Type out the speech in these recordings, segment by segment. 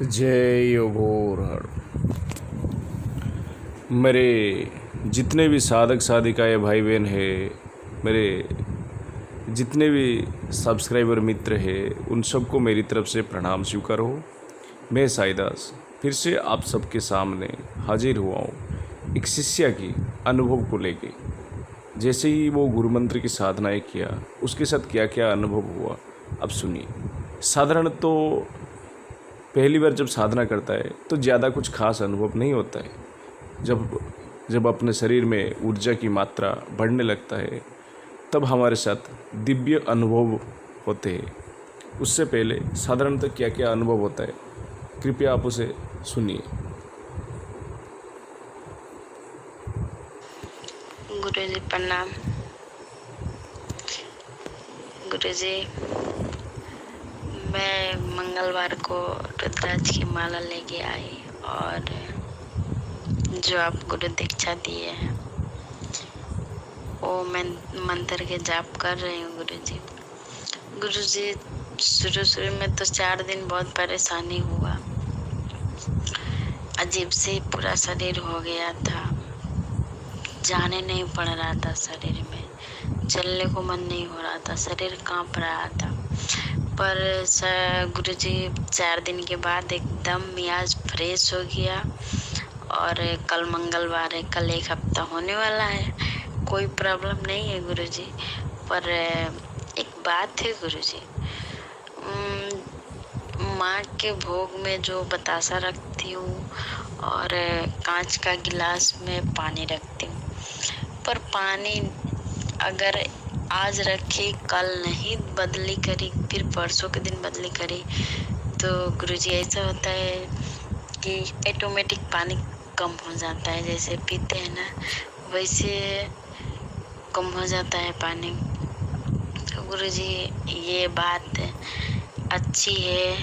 जय योगोरहर। मेरे जितने भी साधक साधिकाएँ भाई बहन हैं, मेरे जितने भी सब्सक्राइबर मित्र हैं, उन सबको मेरी तरफ से प्रणाम स्वीकार हो। मैं साईदास फिर से आप सबके सामने हाजिर हुआ हूँ एक शिष्य की अनुभव को लेके। जैसे ही वो गुरु मंत्र की साधनाएँ किया, उसके साथ क्या क्या अनुभव हुआ अब सुनिए। साधारण तो पहली बार जब साधना करता है तो ज़्यादा कुछ खास अनुभव नहीं होता है। जब जब अपने शरीर में ऊर्जा की मात्रा बढ़ने लगता है, तब हमारे साथ दिव्य अनुभव होते हैं। उससे पहले साधारणतः क्या क्या अनुभव होता है, कृपया आप उसे सुनिए। गुरुजी प्रणाम। गुरुजी, मैं मंगलवार को रुद्राक्ष की माला लेके आई और जो आप गुरु दीक्षा दिए हैं वो मैं मंत्र के जाप कर रही हूँ। गुरुजी, शुरू में तो 4 दिन बहुत परेशानी हुआ। अजीब से पूरा शरीर हो गया था, जाने नहीं पड़ रहा था शरीर में, चलने को मन नहीं हो रहा था, शरीर कांप रहा था। पर गुरुजी 4 दिन के बाद एकदम मियाज फ्रेश हो गया। और कल मंगलवार है, कल 1 हफ्ता होने वाला है, कोई प्रॉब्लम नहीं है गुरुजी। पर एक बात है गुरुजी, माँ के भोग में जो बतासा रखती हूँ और कांच का गिलास में पानी रखती हूँ, पर पानी अगर आज रखी, कल नहीं बदली करी, फिर परसों के दिन बदली करी, तो गुरुजी ऐसा होता है कि ऑटोमेटिक पानी कम हो जाता है। जैसे पीते हैं ना, वैसे कम हो जाता है पानी। तो गुरुजी, ये बात अच्छी है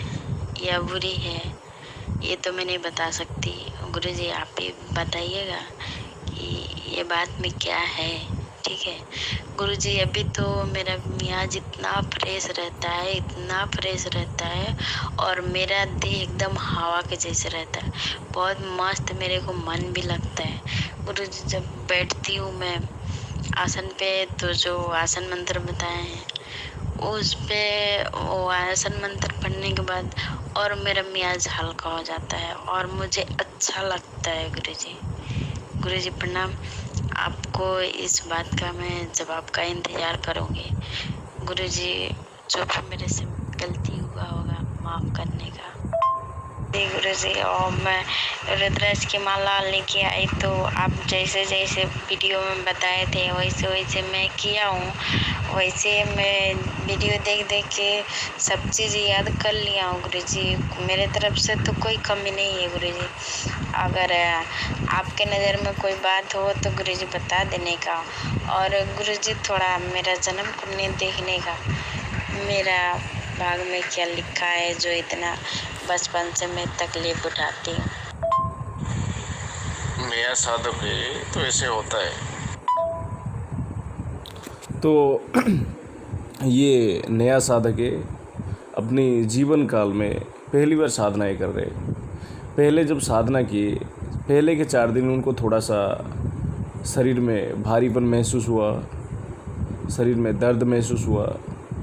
या बुरी है, ये तो मैं नहीं बता सकती। गुरुजी, आप ही बताइएगा कि ये बात में क्या है। ठीक है गुरुजी, अभी तो मेरा मियाज इतना फ्रेश रहता है, इतना फ्रेश रहता है, और मेरा देह एकदम हवा के जैसे रहता है, बहुत मस्त मेरे को मन भी लगता है। गुरुजी, जब बैठती हूँ मैं आसन पे, तो जो आसन मंत्र बताए हैं उस पे वो आसन मंत्र पढ़ने के बाद और मेरा मियाज हल्का हो जाता है और मुझे अच्छा लगता है। गुरुजी प्रणाम। आपको इस बात का मैं जवाब का इंतज़ार करूँगी। गुरुजी, जो भी मेरे से गलती हुआ होगा माफ़ करने का। गुरुजी, और मैं रुद्राक्ष की माला लेके आई, तो आप जैसे जैसे वीडियो में बताए थे वैसे वैसे मैं किया हूँ। वैसे मैं वीडियो देख देख के सब चीज़ याद कर लिया हूँ गुरुजी। मेरे तरफ से तो कोई कमी नहीं है गुरुजी। अगर आपके नज़र में कोई बात हो तो गुरुजी बता देने का। और गुरुजी, थोड़ा मेरा जन्म कुंडली देखने का, मेरा भाग में क्या लिखा है जो इतना बचपन से मैं तकलीफ उठाती हूँ। नया साधक है तो ऐसे होता है। तो ये नया साधक है, अपनी जीवन काल में पहली बार साधनाएँ कर रहे हैं। पहले जब साधना किए, पहले के 4 दिन उनको थोड़ा सा शरीर में भारीपन महसूस हुआ, शरीर में दर्द महसूस हुआ।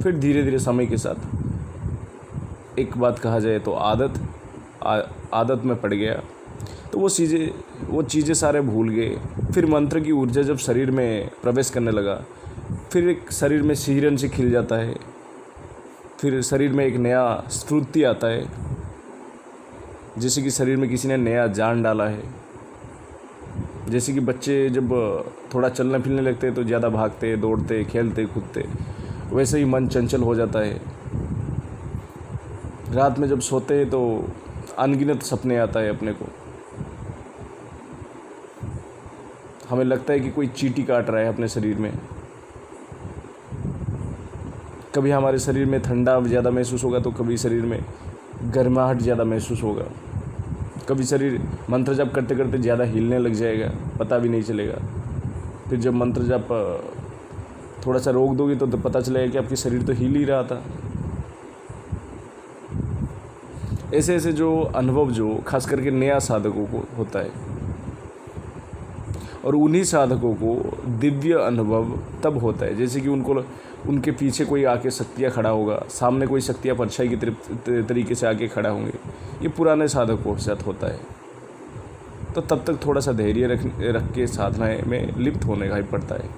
फिर धीरे धीरे समय के साथ, एक बात कहा जाए तो आदत में पड़ गया, तो वो चीज़ें सारे भूल गए। फिर मंत्र की ऊर्जा जब शरीर में प्रवेश करने लगा, फिर एक शरीर में सिहरन से खिल जाता है, फिर शरीर में एक नया स्फूर्ति आता है, जैसे कि शरीर में किसी ने नया जान डाला है। जैसे कि बच्चे जब थोड़ा चलने फिरने लगते हैं तो ज़्यादा भागते, दौड़ते, खेलते, कूदते, वैसे ही मन चंचल हो जाता है। रात में जब सोते हैं तो अनगिनत सपने आता है अपने को, हमें लगता है कि कोई चींटी काट रहा है अपने शरीर में। कभी हमारे शरीर में ठंडा ज़्यादा महसूस होगा तो कभी शरीर में गर्माहट ज़्यादा महसूस होगा। कभी शरीर मंत्र जप करते करते ज़्यादा हिलने लग जाएगा, पता भी नहीं चलेगा। फिर जब मंत्र जप थोड़ा सा रोक दोगे तो पता चलेगा कि आपकी शरीर तो हिल ही रहा था। ऐसे ऐसे जो अनुभव जो खास करके नया साधकों को होता है, और उन्हीं साधकों को दिव्य अनुभव तब होता है जैसे कि उनके पीछे कोई आके शक्तियाँ खड़ा होगा, सामने कोई शक्तियाँ परछाई की तरीके से आके खड़ा होंगे। ये पुराने साधकों के साथ होता है। तो तब तक थोड़ा सा धैर्य रख के साधना में लिप्त होने का ही पड़ता है।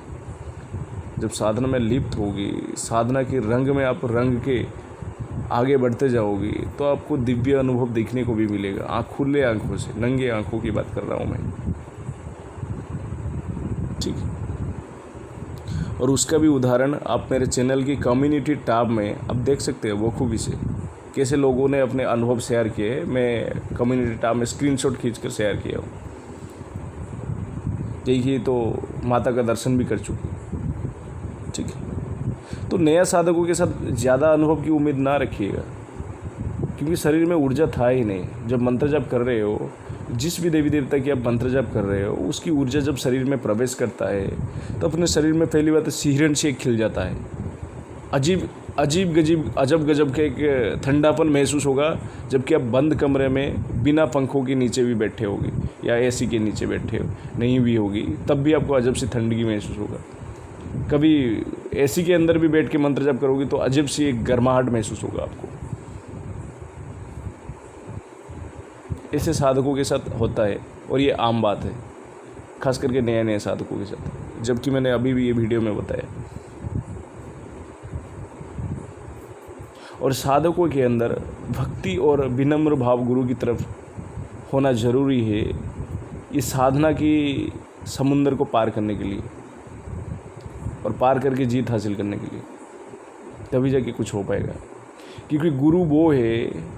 जब साधना में लिप्त होगी, साधना के रंग में आप रंग के आगे बढ़ते जाओगी, तो आपको दिव्य अनुभव देखने को भी मिलेगा। खुले आंखों से, नंगे आंखों की बात कर रहा हूँ मैं, ठीक है। और उसका भी उदाहरण आप मेरे चैनल की कम्युनिटी टैब में आप देख सकते हैं बखूबी से, कैसे लोगों ने अपने अनुभव शेयर किए। मैं कम्युनिटी टैब में स्क्रीनशॉट खींचकर शेयर किया हूँ। देखिए, तो माता का दर्शन भी कर चुकी, ठीक है। तो नया साधकों के साथ ज़्यादा अनुभव की उम्मीद ना रखिएगा, क्योंकि शरीर में ऊर्जा था ही नहीं। जब मंत्र जाप कर रहे हो, जिस भी देवी देवता की आप मंत्र जाप कर रहे हो, उसकी ऊर्जा जब शरीर में प्रवेश करता है तो अपने शरीर में पहली बात सिहरन से खिल जाता है। अजब गजब के एक ठंडापन महसूस होगा, जबकि आप बंद कमरे में बिना पंखों के नीचे भी बैठे होगे या एसी के नीचे बैठे हो नहीं भी होगी, तब भी आपको अजब सी ठंडगी महसूस होगा। कभी एसी के अंदर भी बैठ के मंत्र जाप करोगे तो अजब सी एक गर्माहट महसूस होगा आपको। ऐसे साधकों के साथ होता है, और ये आम बात है, खास करके नए नए साधकों के साथ, जबकि मैंने अभी भी ये वीडियो में बताया। और साधकों के अंदर भक्ति और विनम्र भाव गुरु की तरफ होना ज़रूरी है, ये साधना की समुंदर को पार करने के लिए, और पार करके जीत हासिल करने के लिए, तभी जाके कुछ हो पाएगा। क्योंकि गुरु वो है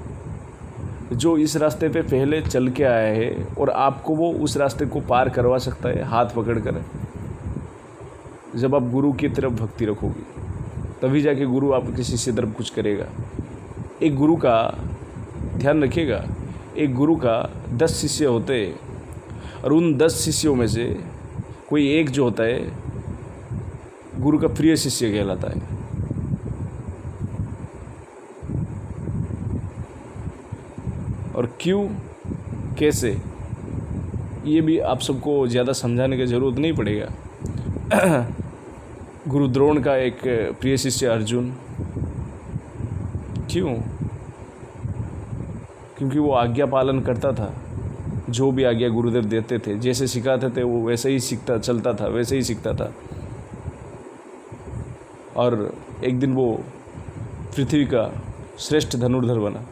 जो इस रास्ते पे पहले चल के आया है, और आपको वो उस रास्ते को पार करवा सकता है हाथ पकड़ कर। जब आप गुरु की तरफ भक्ति रखोगे, तभी जाके गुरु आपके शिष्य तरफ कुछ करेगा। एक गुरु का ध्यान रखिएगा, एक गुरु का 10 शिष्य होते हैं, और उन 10 शिष्यों में से कोई एक जो होता है गुरु का प्रिय शिष्य कहलाता है। और क्यों, कैसे, ये भी आप सबको ज़्यादा समझाने की ज़रूरत नहीं पड़ेगा। गुरु द्रोण का एक प्रिय शिष्य अर्जुन, क्यों? क्योंकि वो आज्ञा पालन करता था। जो भी आज्ञा गुरुदेव देते थे, जैसे सिखाते थे, वो वैसे ही चलता था, वैसे ही सीखता था। और एक दिन वो पृथ्वी का श्रेष्ठ धनुर्धर बना।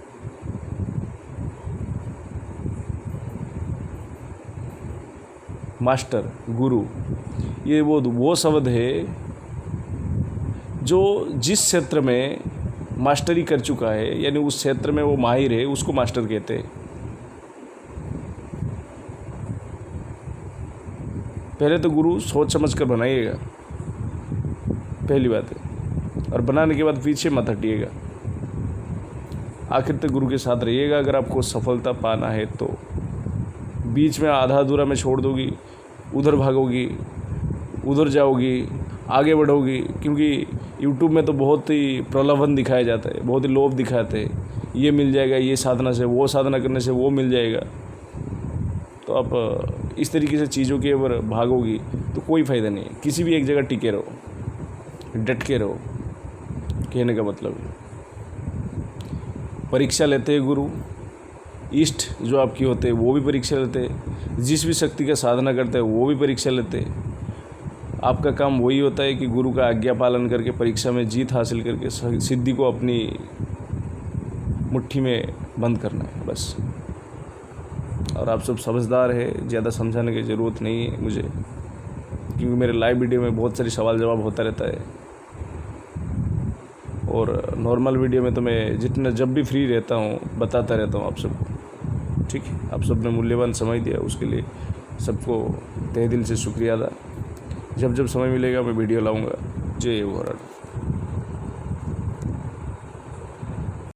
मास्टर, गुरु, ये वो शब्द है जो जिस क्षेत्र में मास्टरी कर चुका है, यानी उस क्षेत्र में वो माहिर है, उसको मास्टर कहते हैं। पहले तो गुरु सोच समझ कर बनाइएगा, पहली बात है, और बनाने के बाद पीछे मत हटिएगा। आखिर तक गुरु के साथ रहिएगा। अगर आपको सफलता पाना है तो बीच में आधा अधूरा में छोड़ दोगी, उधर भागोगी, उधर जाओगी, आगे बढ़ोगी, क्योंकि यूट्यूब में तो बहुत ही प्रलोभन दिखाया जाता है, बहुत ही लोभ दिखाते हैं। ये मिल जाएगा, ये साधना से, वो साधना करने से वो मिल जाएगा। तो आप इस तरीके से चीज़ों के ऊपर भागोगी तो कोई फ़ायदा नहीं है। किसी भी एक जगह टिके रहो, डट के रहो, कहने का मतलब है। परीक्षा लेते हैं गुरु, इष्ट जो आपकी होते हैं वो भी परीक्षा लेते हैं, जिस भी शक्ति का साधना करते हैं वो भी परीक्षा लेते हैं। आपका काम वही होता है कि गुरु का आज्ञा पालन करके परीक्षा में जीत हासिल करके सिद्धि को अपनी मुट्ठी में बंद करना है, बस। और आप सब समझदार है, ज़्यादा समझाने की ज़रूरत नहीं है मुझे, क्योंकि मेरे लाइव वीडियो में बहुत सारे सवाल जवाब होता रहता है। और नॉर्मल वीडियो में तो मैं जितना जब भी फ्री रहता हूँ बताता रहता हूँ आप सबको, ठीक है। आप सब ने मूल्यवान समय दिया, उसके लिए सबको तहे दिल से शुक्रिया अदा। जब जब समय मिलेगा मैं वीडियो लाऊंगा। जय हो।